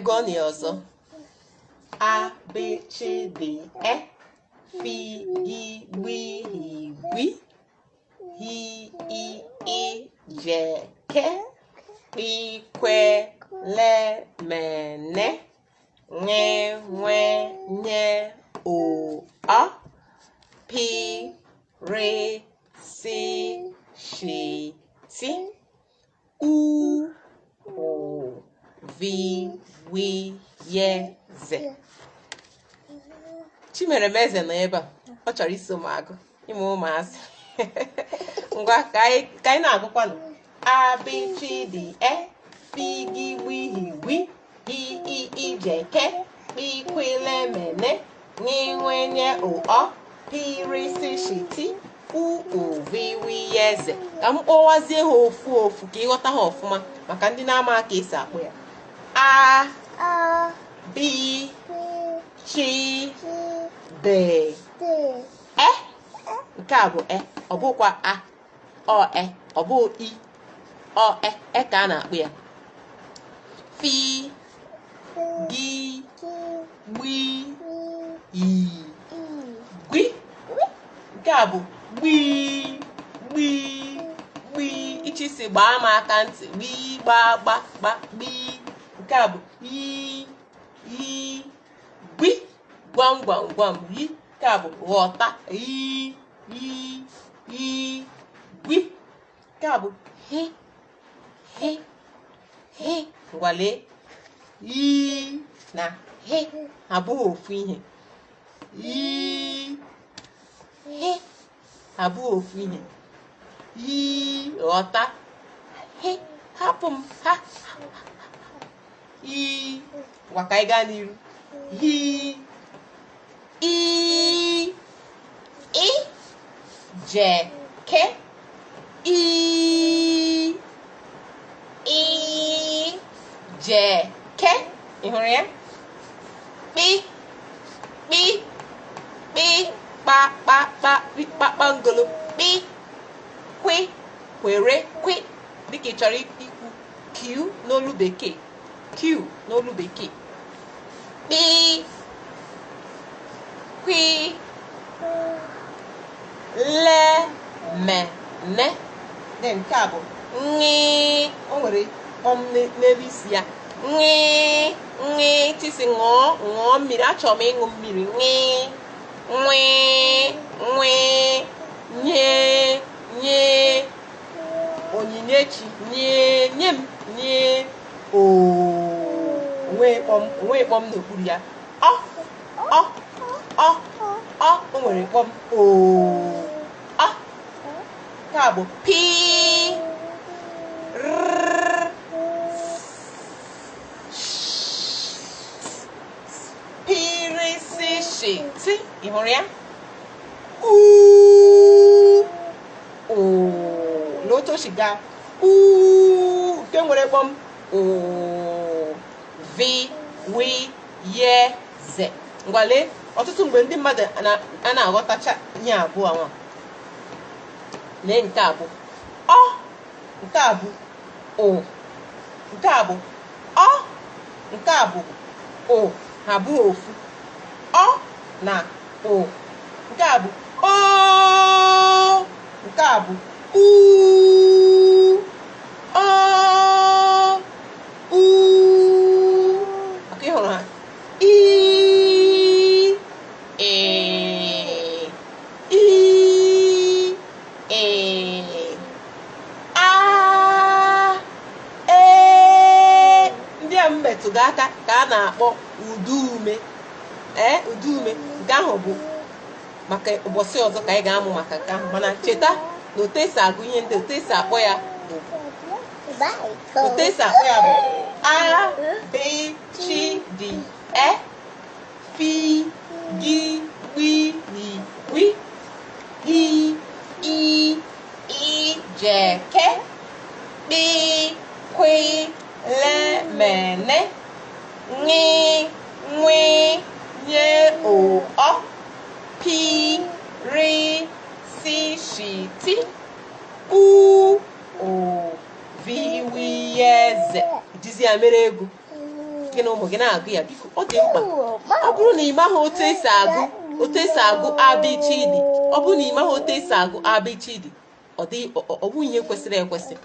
gụọ na ọzọ. A B C D E F G B G H I I J K L L M N N W O A P R S Š T U O V W Y Z. Chimeremeze nọ ebe a, ọ chọrọ iso m agụ ịmụ ụmụazị. Ngwa ka anyị na-agụkwanụ. A B C D E F G B G H I I J K L L M N N W O A P R S Š T U O V W Y Z. Ka m kpọwazie ha ofu ofu ka ịghọta ha ọfụma maka ndị na-ama ka esi akpọ ya. A B C D E. Nke a bụ e, ọ bụkwa a, ọ e, ọ bụ i, ọ e, e ka a na-akpọ ya. F G B I gwi. Nke a bụ gbi gbi gbi. Ichi si gbaa m aka ntị, gbi gba gba gba gbi. Nke a bụ yi yi gwi gwam gwam gwam yi. Nke a bụ ghọta yi yi yi gwi. Nke a bụ he he he. Ngwale yi na he abụghị ofu ihe. Yi he abụghị ofu ihe. Yi ghọta he hapụ m ha. Yi ngwa ka anyị gaa n'iru. Yi I I J K I I J K. Ị hụrụ ya? Kpi kpi kpi kpa kpa kpa kpa ngolo kpi kwi kwere kwi. Dịka ị chọrọ ikwu Q n'olu bekee, Q n'olu bekee. Kpi kwi le me ne. Then nke a bụ nri. O nwere kpọm n'elu isi ya. Nri nri tisi ṅụọ ṅụọ mmiri. Achọrọ m ịṅụ mmiri. Nri nwi nwi nye nye. Onyinyechi nye nye m nye. O onwe kpọm n'okpuru ya. Ọ ọ ọ ọ. O nwere kpọm o ọ. Nke a bụ pi r pirisishi. Ị hụrụ ya? O n'otu o si gaa nke nwere kpọm o v w y z. Ngwale ọtụtụ mgbe ndị mmadụ a na-aghọtacha ihe abụọ nwa. Lee nke a bụ ọ, nke a bụ o, nke a bụ ọ, nke a bụ o. Ha abụghị ofu. Ọ na o. Nke a bụ o, nke a bụ u ọ u. Maka ị hụrụ ha i ndị a metụrụ aka ka a na-akpọ udume. Udume nke ahụ bụ maka ụbọchị ọzọ ka anyị ga-amụ maka nke ahụ. Mana cheta na otu esi agụ ihe ndị otu esi akpọ ya bụ A B C D E F G B G H I I J K L L M N N W Y O A P R S Š T U O V W Y Z. Jizi ya mere egwu. gị na ụmụ gị na-agụ ya biko ọ dị mkpa. Ọ bụrụ na ị maghị otu esi agụ abcd, ọ bụrụ na ị maghị otu esi agụ abcd, ọ bụ ihe kwesịrị ekwesị.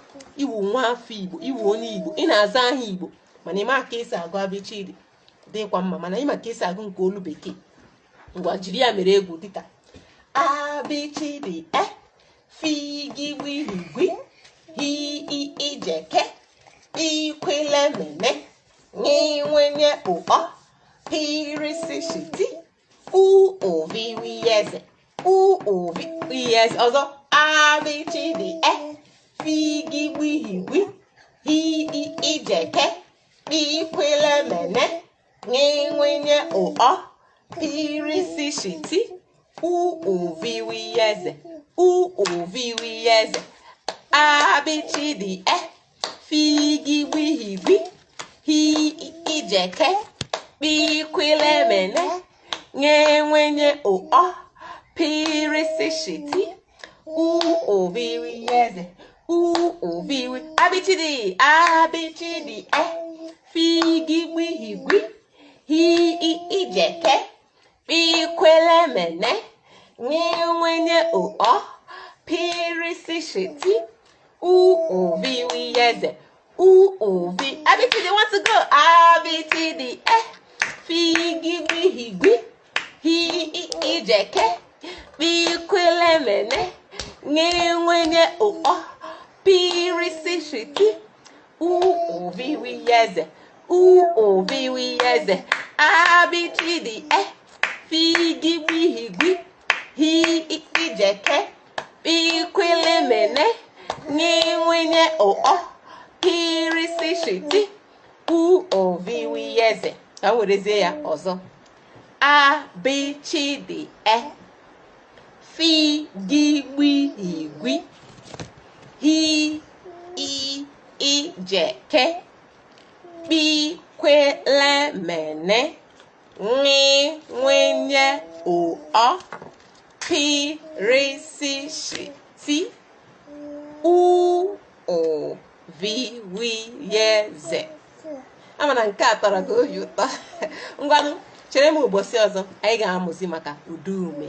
Iwu nwa afọ Igbo, iwu onye Igbo, ị na-aza aha Igbo mana ị ma ka esi agụ abcd dịkwa mma, mana ị ma ka esi agụ nke olu bekee. Ngwa jiri ya mere egwu dịka abcd figigwihigwi hiijeke ikwelemene nyenwenye ụkpọ pirisishiti uovirieze uovirieze. Ọzọ abcd figigwihigwi hiijeke ikwelemene nyenwenye ụkpọ pirisishiti uovirieze uovirieze. abcd figigwihigwi hiijeke ikwelemene nyenwenye ụkpọ pirisishiti uovirieze uoviri. abcd figigwihigwi hiijeke ikwelemene nyenwenye ụkpọ pirisishiti uovirieze uovi. abcd want to go. abcd figigwihigwi hiijeke ikwelemene nyenwenye ụkpọ pirisishiti uovirieze uovirieze. abcd figigwihigwi hiijeke ikwelemene nyenwenye ụkpọ pirisishiti uovirieze. Ka m werezie ya ọzọ. abcd figigwihigwi hiijeke ikwelemene nyenwenye ụkpọ pirisishiti uovirieze. Ama na nke a tọrọ gị oyi ụtọ. Ngwanụ chere m ụbọchị ọzọ anyị ga-amụzi maka uduume.